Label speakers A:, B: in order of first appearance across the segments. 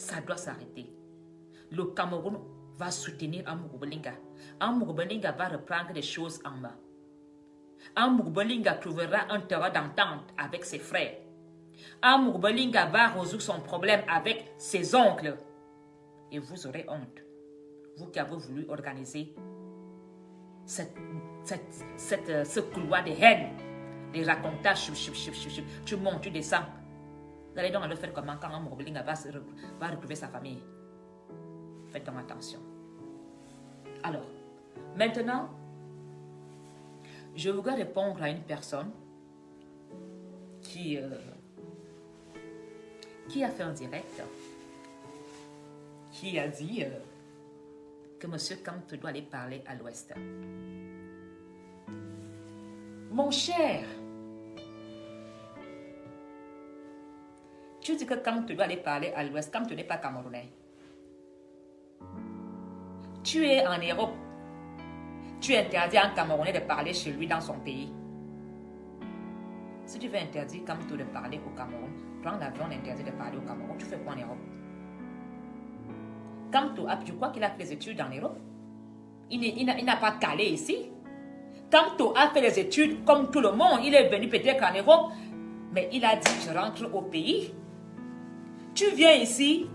A: Ça doit s'arrêter. Le Cameroun va soutenir Amourou Bolinga. Amourou Bolinga va reprendre les choses en main. Amourou Bolinga trouvera un terrain d'entente avec ses frères. Amourou Bolinga va résoudre son problème avec ses oncles. Et vous aurez honte. Vous qui avez voulu organiser ce couloir de haine, des racontages, tu montes, tu descends. Vous allez donc le faire comment quand Amourou Bolinga va retrouver sa famille. Faites donc attention. Alors, maintenant, je voudrais répondre à une personne qui a fait un direct, qui a dit que M. Kamto doit aller parler à l'Ouest. Mon cher, tu dis que Kamto doit aller parler à l'Ouest. Kamto n'est pas camerounais. Tu es en Europe. Tu interdis à un Camerounais de parler chez lui dans son pays. Si tu veux interdire Kamto de parler au Cameroun, prends l'avion, interdit de parler au Cameroun, tu fais quoi en Europe? Kamto, tu crois qu'il a fait les études en Europe? Il n'a pas calé ici. Kamto a fait les études comme tout le monde. Il est venu peut-être en Europe, mais il a dit je rentre au pays. Tu viens ici,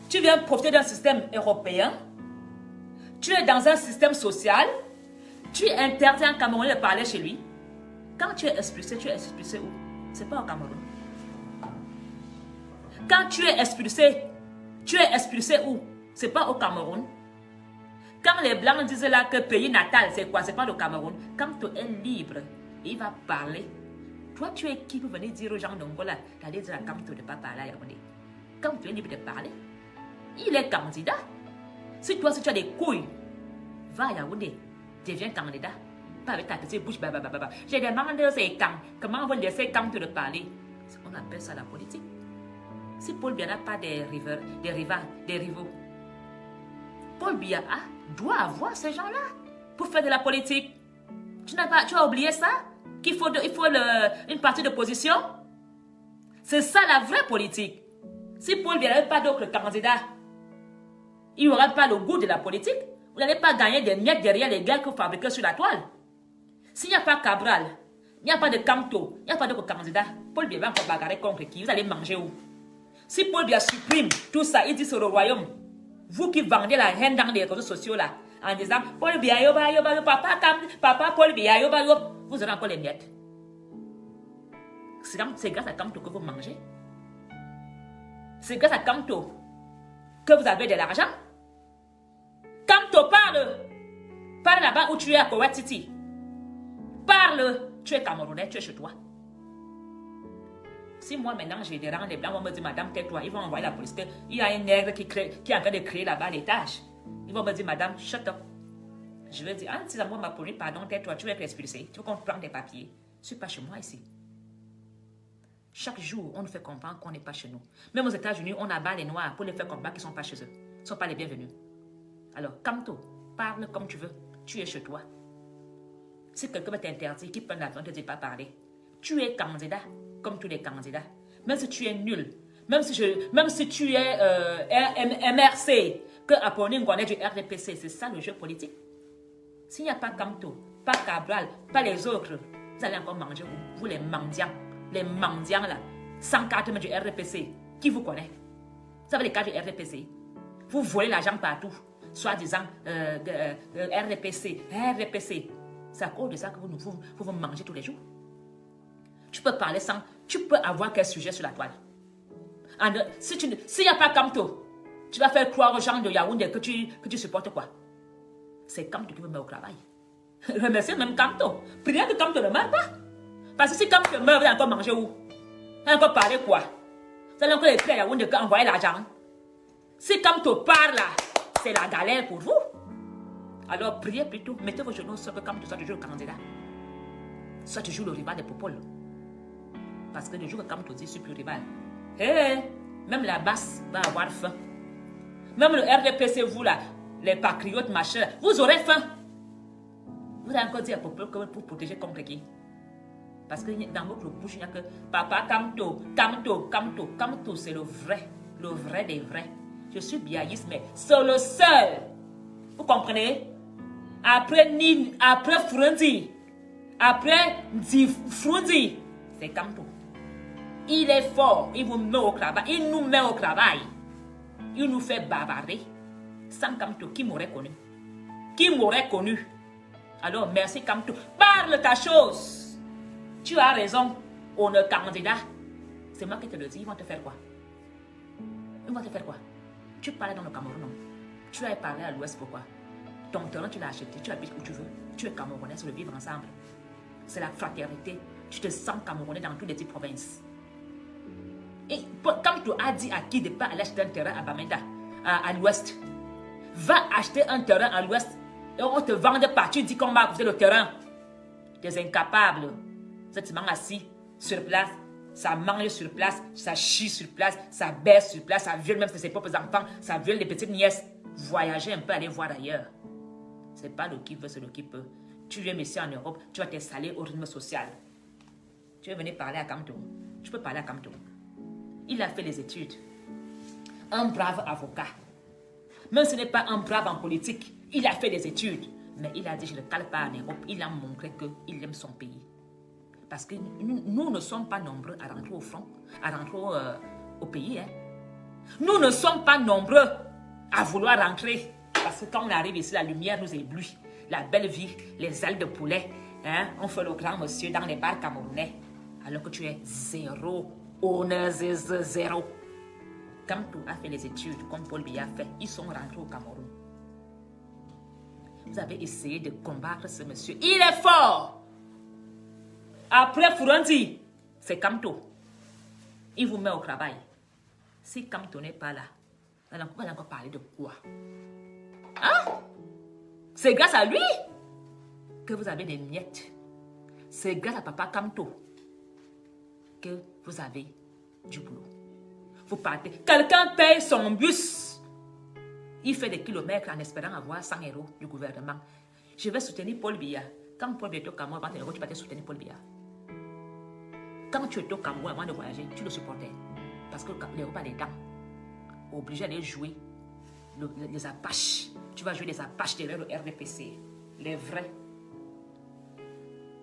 A: tu viens profiter d'un système européen. Tu es dans un système social, tu interdis à un Camerounais de parler chez lui. Quand tu es expulsé où? Ce n'est pas au Cameroun. Quand tu es expulsé où? Ce n'est pas au Cameroun. Quand les Blancs disent là que pays natal, c'est quoi? Ce n'est pas le Cameroun. Quand tu es libre, il va parler. Toi, tu es qui pour venir dire aux gens d'Angola, d'aller dire à Kamto de ne pas parler à Yaoundé? Quand tu es libre de parler, il est candidat. Si tu as des couilles, va à Yaoundé, deviens candidat. Pas avec ta petite bouche, J'ai demandé comment on va laisser Kamto de parler. On appelle ça la politique. Si Paul Biya n'a pas des rivaux, Paul Biya doit avoir ces gens-là pour faire de la politique. Tu as oublié ça? Qu'il faut une partie d'opposition? C'est ça la vraie politique. Si Paul Biya n'avait pas d'autres candidats, il n'y aura pas le goût de la politique. Vous n'allez pas gagner des miettes derrière les gars que vous fabriquez sur la toile. S'il n'y a pas Cabral, il n'y a pas de Kamto, il n'y a pas d'autres candidats, Paul Biya va encore bagarrer contre qui? Vous allez manger où? Si Paul Biya supprime tout ça, il dit sur le royaume, vous qui vendez la haine dans les réseaux sociaux là, en disant Paul Biya, papa Paul Biya, vous aurez encore les miettes. C'est grâce à Kamto que vous mangez. C'est grâce à Kamto que vous avez de l'argent. Kamto, parle. Parle là-bas où tu es à Kowat City. Parle. Tu es Camerounais, tu es chez toi. Si moi maintenant j'ai des rangs, les blancs vont me dire madame, tais-toi. Ils vont envoyer la police. Il y a un nègre qui est en train de créer là-bas l'étage. Ils vont me dire madame, shut up. Je vais dire, ah, si moi m'a poli, pardon, tais-toi, tu veux être expulsé. Tu veux qu'on prenne des papiers. Je ne suis pas chez moi ici. Chaque jour, on nous fait comprendre qu'on n'est pas chez nous. Même aux États-Unis, on abat les Noirs pour les faire comprendre qu'ils ne sont pas chez eux. Ils ne sont pas les bienvenus. Alors, Kamto, parle comme tu veux. Tu es chez toi. Si quelqu'un va t'interdire, qui prend l'avion, ne te dit pas parler. Tu es candidat, comme tous les candidats. Même si tu es nul, même si tu es MRC, que Apolline connaît du RDPC, c'est ça le jeu politique. S'il n'y a pas Kamto, pas Cabral, pas les autres, vous allez encore manger vous les mendiants. Les mendiants là, 104 du RDPC, qui vous connaît? Vous savez les cas du RDPC? Vous volez l'argent partout, soi-disant RDPC. C'est à cause de ça que vous mangez tous les jours. Tu peux parler sans, tu peux avoir quel sujet sur la toile. S'il n'y a pas Kamto, tu vas faire croire aux gens de Yaoundé que tu supportes quoi? C'est Kamto qui me met au travail. Remerciez même Kamto. Priez que Kamto ne meurt pas. Parce que si Kamto meurt, vous allez encore manger où? Vous allez encore parler quoi? Vous allez encore écrire à Yaoundé envoyer l'argent. Si Kamto part là, c'est la galère pour vous. Alors priez plutôt, mettez vos genoux sur que Kamto soit toujours le candidat. Soit toujours le rival des Popol. Parce que le jour que Kamto dit je suis plus rival, même la basse va avoir faim. Même le RDPC, vous là, les patriotes, machin, vous aurez faim. Vous allez encore dire à Popol que pour protéger contre qui? Parce que dans votre bouche, il n'y a que Papa Kamto, Kamto, c'est le le vrai des vrais. Je suis biaïste, mais c'est le seul. Vous comprenez? Après Frundi, après Frundi, c'est Kamto. Il est fort, il vous met au travail, il nous met au travail. Il nous fait bavarder. Sans Kamto, qui m'aurait connu? Qui m'aurait connu? Alors, merci Kamto. Parle ta chose. Tu as raison. On est candidat. C'est moi qui te le dis. Ils vont te faire quoi? Ils vont te faire quoi? Tu parlais dans le Cameroun, non? Tu as parlé à l'Ouest, pourquoi? Ton terrain, tu l'as acheté. Tu habites où tu veux. Tu es Camerounais, c'est le vivre ensemble. C'est la fraternité. Tu te sens Camerounais dans toutes les petites provinces. Et quand tu as dit à qui de ne pas aller acheter un terrain à Bamenda, à l'Ouest, va acheter un terrain à l'Ouest et on te vend des parties, tu dis qu'on va accuser le terrain. Des incapables. Vous êtes assis sur place, ça mange sur place, ça chie sur place, ça baisse sur place, ça viole même ses propres enfants, ça viole les petites nièces. Voyager un peu, aller voir ailleurs. Ce n'est pas le qui veut, c'est le qui peut. Tu viens ici en Europe, tu vas t'installer au rythme social. Tu veux venir parler à Kamto. Tu peux parler à Kamto. Il a fait les études. Un brave avocat. Même ce n'est pas un brave en politique. Il a fait des études. Mais il a dit, je ne cale pas en Europe. Il a montré qu'il aime son pays. Parce que nous ne sommes pas nombreux à rentrer au front, à rentrer au pays. Hein. Nous ne sommes pas nombreux à vouloir rentrer. Parce que quand on arrive ici, la lumière nous éblouit. La belle vie, les ailes de poulet. Hein, on fait le grand monsieur dans les bars camerounais. Alors que tu es zéro. Honneur zéro. Kamto a fait les études comme Paul Biya a fait. Ils sont rentrés au Cameroun. Vous avez essayé de combattre ce monsieur. Il est fort. Après Furanti, c'est Kamto. Il vous met au travail. Si Kamto n'est pas là, on va encore parler de quoi? Hein? C'est grâce à lui que vous avez des miettes. C'est grâce à papa Kamto que vous avez du boulot. Vous partez. Quelqu'un paye son bus. Il fait des kilomètres en espérant avoir 100 € du gouvernement. Je vais soutenir Paul Biya. Quand Paul Biya était au Cameroun, avant tu vas te soutenir Paul Biya. Quand tu étais au Cameroun avant de voyager, tu le supportais. Parce que l'Europe a des dents. Obligé d'aller jouer les Apaches. Tu vas jouer les Apaches derrière le RDPC. Les vrais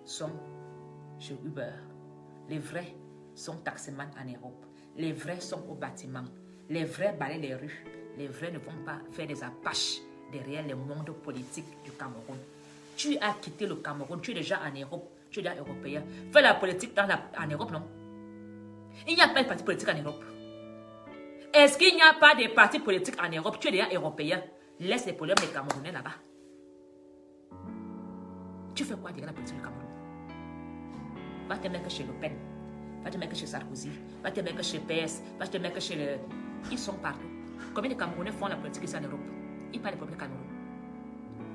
A: sont chez Uber. Les vrais sont taximans en Europe. Les vrais sont au bâtiment. Les vrais balayent les rues. Les vrais ne vont pas faire des Apaches derrière le monde politique du Cameroun. Tu as quitté le Cameroun. Tu es déjà en Europe. Tu es déjà européen. Fais la politique en Europe, non? Il n'y a pas de parti politique en Europe. Est-ce qu'il n'y a pas de partis politiques en Europe? Tu es déjà européen. Laisse les problèmes des Camerounais là-bas. Tu fais quoi derrière la politique du Cameroun? Va te mettre chez Le Pen. Va te mettre chez Sarkozy. Va te mettre chez PS. Va te mettre chez le... Ils sont partout. Combien de Camerounais font la politique ici en Europe? Ils parlent des problèmes du Cameroun.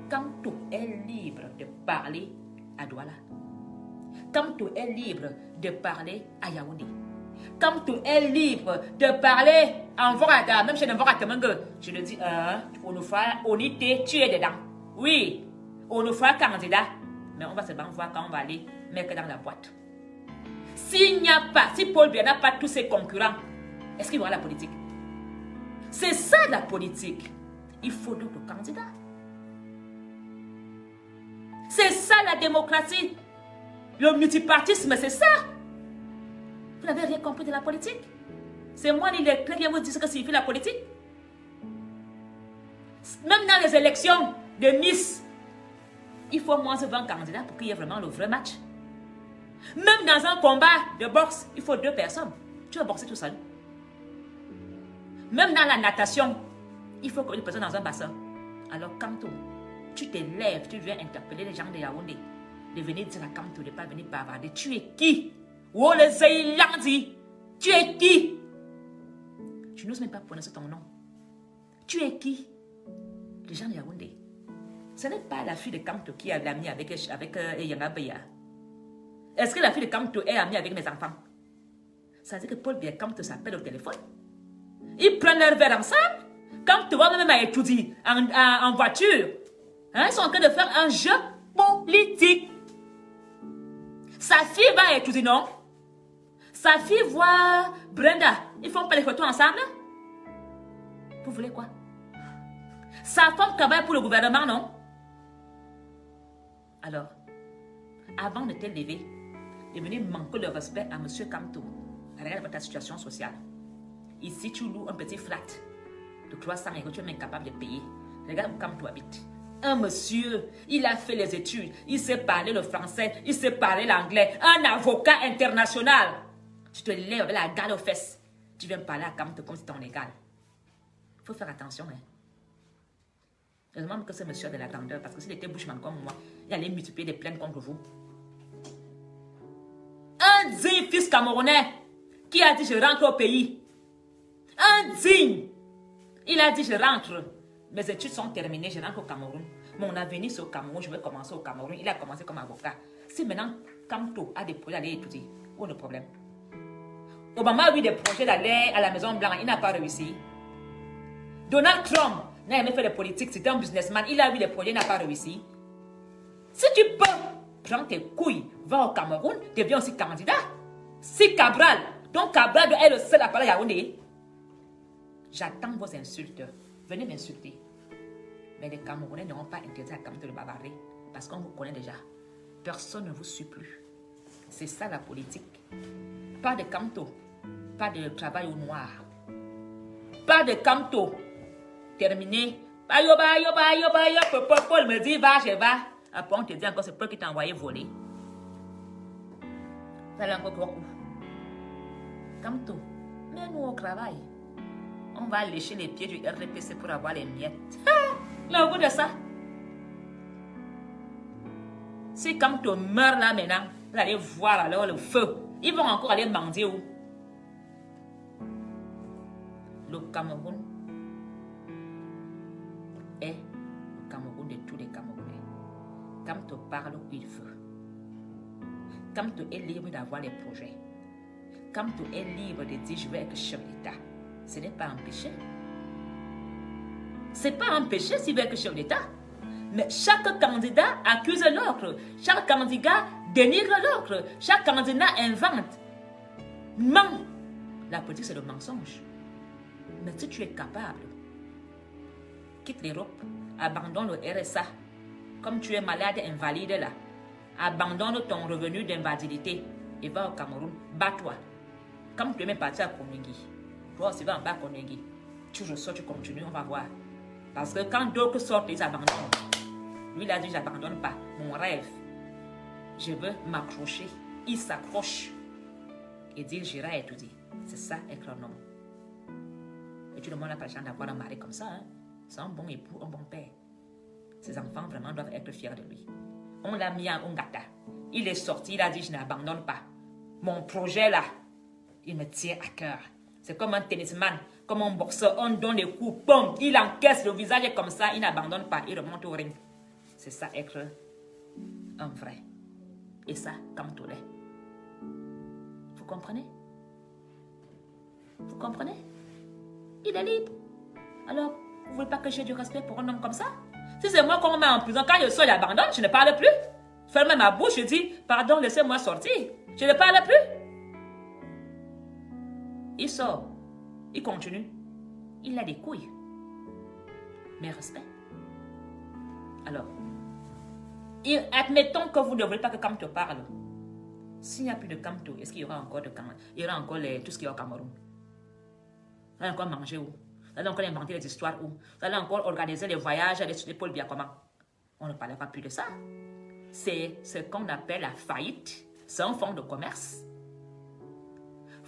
A: Kamto est libre de parler à Douala. Kamto est libre de parler à Yaoundé. Kamto est libre de parler en Vorada, même chez le Voratamangue. Je le dis, on nous fera unité, tu es dedans. Oui, on nous fera candidat. Mais on va seulement voir quand on va aller mettre dans la boîte. S'il n'y a pas, si Paul Biya n'a pas tous ses concurrents, est-ce qu'il y aura la politique? C'est ça la politique. Il faut d'autres candidats. C'est ça la démocratie. Le multipartisme, c'est ça. Vous n'avez rien compris de la politique? C'est moi l'électeur qui vous dire ce que signifie la politique. Même dans les élections de Miss, il faut moins de 20 candidats pour qu'il y ait vraiment le vrai match. Même dans un combat de boxe, il faut 2 personnes. Tu vas boxer tout seul. Même dans la natation, il faut une personne dans un bassin. Alors, Kamto, tu te lèves, tu viens interpeller les gens de Yaoundé, de venir dire à Kamto de ne pas venir bavarder. Tu es qui? Oh, le Zeylandi! Tu es qui? Je n'ose même pas prononcer ton nom. Tu es qui? Les gens de Yaoundé. Ce n'est pas la fille de Kamto qui est amie avec Yanga Beya. Est-ce que la fille de Kamto est amie avec mes enfants? Ça veut dire que Paul Biya Kamto s'appelle au téléphone. Ils prennent leur verre ensemble. Kamto va même à étudier en voiture. Hein, ils sont en train de faire un jeu politique. Sa fille va étudier, non? Sa fille voit Brenda. Ils font pas les photos ensemble? Vous voulez quoi? Sa femme travaille pour le gouvernement, non? Alors, avant de te lever, de venir manquer de respect à M. Kamto, regarde ta situation sociale. Ici, tu loues un petit flat de 300 € que tu es incapable de payer. Regarde où Kamto habite. Un monsieur, il a fait les études, il sait parler le français, il sait parler l'anglais, un avocat international. Tu te lèves avec la gale aux fesses. Tu viens parler à Kamto comme si tu es ton égal. Il faut faire attention, hein. Je demande que ce monsieur a de la grandeur, parce que s'il était bushman comme moi, il allait multiplier des plaintes contre vous. Un digne fils camerounais qui a dit je rentre au pays. Un digne. Il a dit je rentre. Mes études sont terminées, je rentre au Cameroun. Mon avenir c'est au Cameroun, je vais commencer au Cameroun. Il a commencé comme avocat. Si maintenant Kamto a des projets d'aller étudier, où est le problème? Obama a eu des projets d'aller à la Maison Blanche, il n'a pas réussi. Donald Trump n'a jamais fait de politique, c'était un businessman, il a eu des projets, il n'a pas réussi. Si tu peux prendre tes couilles, va au Cameroun, deviens aussi candidat. Si Cabral, donc Cabral est le seul à parler à Yaoundé. J'attends vos insultes. Venez m'insulter. Mais les Camerounais n'auront pas interdit à Kamto de bavarder. Parce qu'on vous connaît déjà. Personne ne vous suit plus. C'est ça la politique. Pas de Kamto. Pas de travail au noir. Pas de Kamto. Terminé. Paul me dit va, je vais. Après on te dit encore c'est Paul qui t'a envoyé voler. Vous allez encore quoi? Kamto, mets-nous au travail. On va lécher les pieds du RDPC pour avoir les miettes. Le goût de ça. Si Kamto meurt là maintenant, vous allez voir alors le feu. Ils vont encore aller mendier où? Le Cameroun est le Cameroun de tous les Camerounais. Kamto parle où il veut. Kamto est libre d'avoir les projets. Kamto est libre de dire je vais être chef d'État. Ce n'est pas un péché. Ce n'est pas un péché s'il veut être chef d'État. Mais chaque candidat accuse l'autre. Chaque candidat dénigre l'autre. Chaque candidat invente. Ment. La politique, c'est le mensonge. Mais si tu es capable, quitte l'Europe, abandonne le RSA. Comme tu es malade, invalide là, abandonne ton revenu d'invalidité et va au Cameroun. Bats-toi. Comme tu es même parti à Konongi. Toi aussi, va en bas à Konongi. Tu ressors, tu continues, on va voir. Parce que quand d'autres sortent, ils abandonnent. Lui, il a dit, j'abandonne pas. Mon rêve, je veux m'accrocher. Il s'accroche. Et dit, j'irai étudier. C'est ça, être un homme. Et tout le monde n'a pas le chance d'avoir un mari comme ça. Hein? C'est un bon époux, un bon père. Ses enfants vraiment doivent être fiers de lui. On l'a mis à Ongata. Il est sorti, il a dit, je n'abandonne pas. Mon projet là, il me tient à cœur. C'est comme un tennisman, comme un boxeur, on donne les coups, boum, il encaisse le visage comme ça, il n'abandonne pas, il remonte au ring. C'est ça être un vrai. Et ça, comme tout l'est. Vous comprenez? Vous comprenez? Il est libre. Alors, vous ne voulez pas que j'ai du respect pour un homme comme ça? Si c'est moi qu'on met en prison, quand je sors, j'abandonne, je ne parle plus. Je ferme ma bouche, je dis, pardon, laissez-moi sortir. Je ne parle plus. Il sort, il continue. Il a des couilles. Mais respect. Alors, admettons que vous ne voulez pas que Kamto parle. S'il n'y a plus de Kamto, est-ce qu'il y aura encore il y aura encore tout ce qu'il y a au Cameroun? Vous allez encore manger où? Vous allez encore inventer des histoires où? Vous allez encore organiser les voyages des Paul Biakoma? On ne parlera pas plus de ça. C'est ce qu'on appelle la faillite. C'est un fonds de commerce.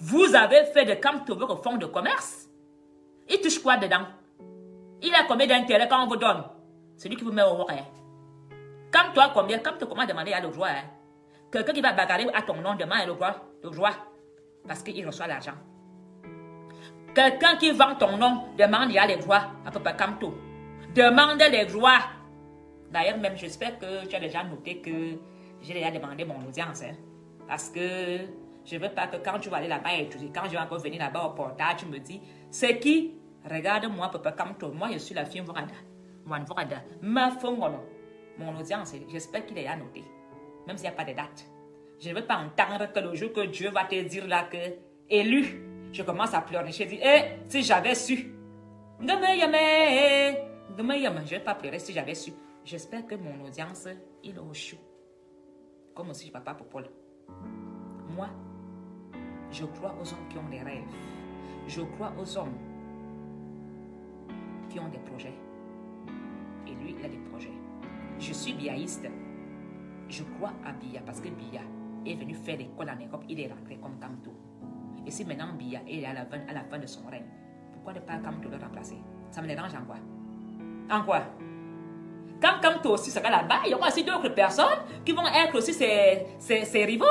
A: Vous avez fait de Kamto votre fonds de commerce. Il touche quoi dedans? Il a combien d'intérêt quand on vous donne? C'est lui qui vous met au roi. Comme toi, combien? Comme tu commences à demander à le roi. Quelqu'un qui va bagarrer à ton nom demande le roi. Parce qu'il reçoit l'argent. Quelqu'un qui vend ton nom demande à les droits. À peu près comme tout. Demande les droits. D'ailleurs, même j'espère que tu as déjà noté que j'ai déjà demandé mon audience. Hein, parce que je ne veux pas que quand tu vas aller là-bas étudier, quand je vais encore venir là-bas au portail, tu me dis, c'est qui? Regarde-moi, à peu près comme toi. Moi, je suis la fille Vorada. Ma fongono. Mon audience, j'espère qu'il est à noter. Même s'il n'y a pas de date. Je ne veux pas entendre que le jour que Dieu va te dire là que élu, je commence à pleurer. Je dis, si j'avais su. Je ne vais pas pleurer si j'avais su. J'espère que mon audience, il est au chou. Comme aussi papa pour Paul. Moi, je crois aux hommes qui ont des rêves. Je crois aux hommes qui ont des projets. Et lui, il a des projets. Je suis biaïste. Je crois à Bia parce que Bia est venu faire l'école en Europe. Il est rentré comme Kamto. Et si maintenant Bia est à la fin de son règne, pourquoi ne pas Kamto le remplacer? Ça me dérange en quoi? En quoi? Quand Kamto aussi sera là-bas, il y aura aussi d'autres personnes qui vont être aussi ses rivaux.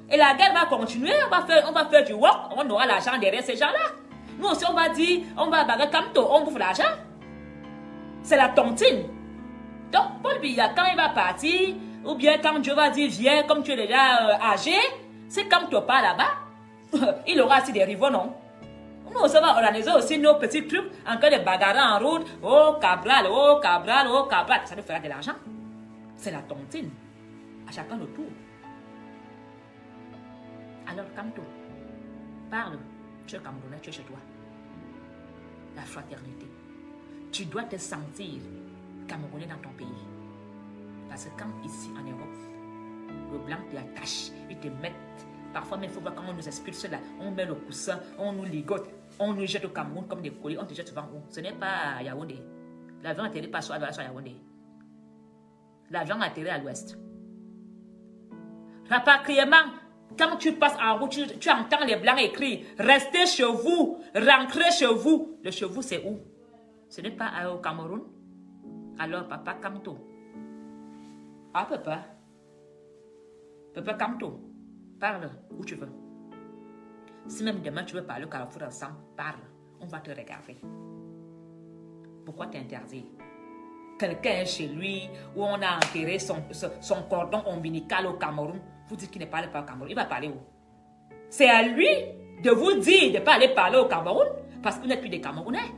A: Et la guerre va continuer, on va faire du work, on aura l'argent derrière ces gens-là. Nous aussi, on va dire, on va barrer Kamto, on bouffe l'argent. C'est la tontine. Donc, Paul Biya, quand il va partir, ou bien quand Dieu va dire, viens, comme tu es déjà âgé, c'est Kamto pas là-bas. Il aura aussi des rivaux, non? Nous aussi, on va organiser aussi nos petits trucs, en cas de bagarre en route. Oh, Cabral, oh, Cabral, oh, Cabral. Ça nous fera de l'argent. C'est la tontine. À chacun le tour. Alors, Kamto, parle. Tu es Camerounais, tu es chez toi. La fraternité. Tu dois te sentir Camerounais dans ton pays. Parce que quand ici en Europe, le blanc te attache, ils te mettent. Parfois, même il faut voir quand on nous expulse là, on met le coussin, on nous ligote, on nous jette au Cameroun comme des colis, on te jette souvent où? Ce n'est pas à Yaoundé. L'avion atterrit pas sur Yaoundé. L'avion atterrit à l'ouest. Rapatriement, quand tu passes en route, tu entends les blancs écrire « Restez chez vous, rentrez chez vous ». Le chez vous, c'est où? Ce n'est pas au Cameroun. Alors, papa Kamto. Ah, papa. Papa Kamto. Parle où tu veux. Si même demain tu veux parler au Carrefour ensemble, parle. On va te regarder. Pourquoi t'interdire? Quelqu'un chez lui où on a enterré son cordon ombilical au Cameroun, vous dites qu'il ne parle pas au Cameroun. Il va parler où? C'est à lui de vous dire de ne pas aller parler au Cameroun parce que vous n'êtes plus des Camerounais.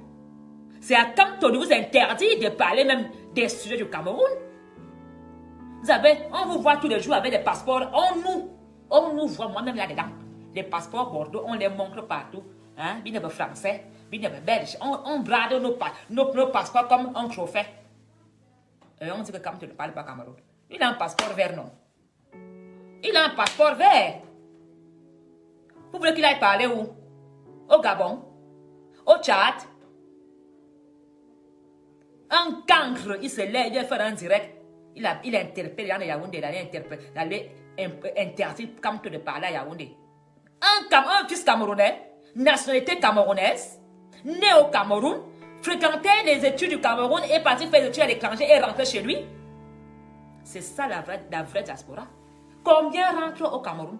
A: C'est à Kamto de vous interdire de parler même des sujets du Cameroun. Vous savez, on vous voit tous les jours avec des passeports. On nous voit, moi-même là-dedans. Les passeports Bordeaux, on les montre partout. Hein? Bien de français, bien de belge. On brade nos passeports comme un trophée. Et on dit que Kamto ne parle pas Cameroun. Il a un passeport vert, non? Il a un passeport vert. Vous voulez qu'il aille parler où? Au Gabon? Au Tchad? Un cancre, il se lève, il va faire un direct. Il interpelle Yann Yaoundé, il allait interdire Kamto de parler à Yaoundé. Un fils camerounais, nationalité camerounaise, né au Cameroun, fréquentait les études du Cameroun et parti faire des études à l'étranger et rentrer chez lui. C'est ça la vraie diaspora. Combien rentrent au Cameroun?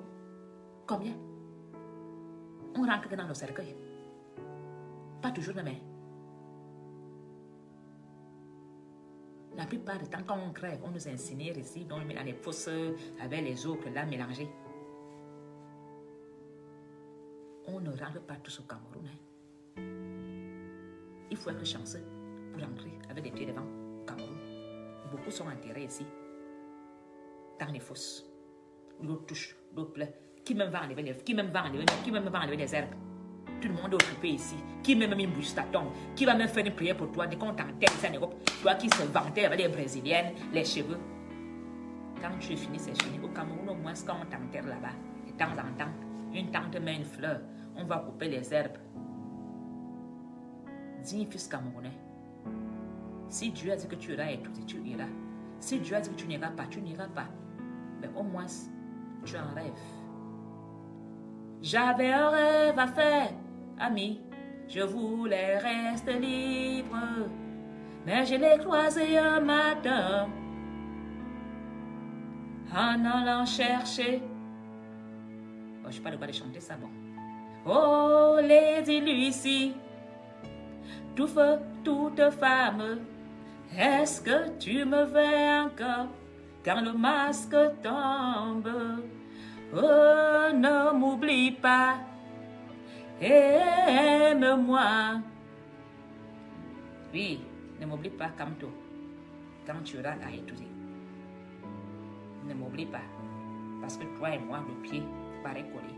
A: Combien? On rentre que dans nos cercueils. Pas toujours même. La plupart du temps, quand on crève, on nous incinère ici, on met dans les fosses avec les autres là mélangés. On ne rentre pas tous au Cameroun. Hein. Il faut être chanceux pour rentrer avec des pieds devant au Cameroun. Beaucoup sont enterrés ici, dans les fosses. L'eau touche, l'eau pleure. Qui même va enlever les herbes? Tout le monde est occupé ici. Qui même une bouche ta tombe? Qui va même faire une prière pour toi? Dès qu'on t'enterre ici en Europe, toi qui se vantait avec les brésiliennes, les cheveux. Quand tu es fini, c'est fini. Au Cameroun, au moins, quand on t'enterre là-bas, de temps en temps, une tante met une fleur, on va couper les herbes. Dis, fils camerounais, si Dieu a dit que tu iras étudier, tu iras. Si Dieu a dit que tu n'iras pas, tu n'iras pas. Mais au moins, tu en rêves. J'avais un rêve à faire, ami. Je voulais rester libre. Mais je l'ai croisé un matin en allant chercher. Oh, je ne sais pas de quoi de chanter ça, bon. Oh, Lady Lucie, tout feu, toute femme, est-ce que tu me veux encore quand le masque tombe? Oh, ne m'oublie pas, aime-moi. Oui, ne m'oublie pas, Kamto, quand tu iras à étudier. Ne m'oublie pas, parce que toi et moi, le pied paraît collé.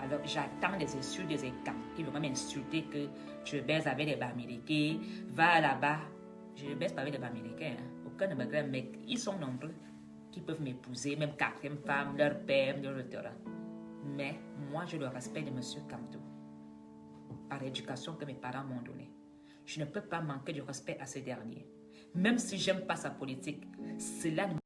A: Alors, j'attends des insultes des écans qui vont m'insulter que je baise avec les Bamileke, va là-bas. Je ne baise pas avec les Bamileke, hein. Aucun de mes grands mecs, ils sont nombreux qui peuvent m'épouser, même quatrième femme, leur père, leur auteur. Mais moi, je le respecte de M. Kamto, par l'éducation que mes parents m'ont donnée. Je ne peux pas manquer de respect à ce dernier. Même si j'aime pas sa politique, cela ne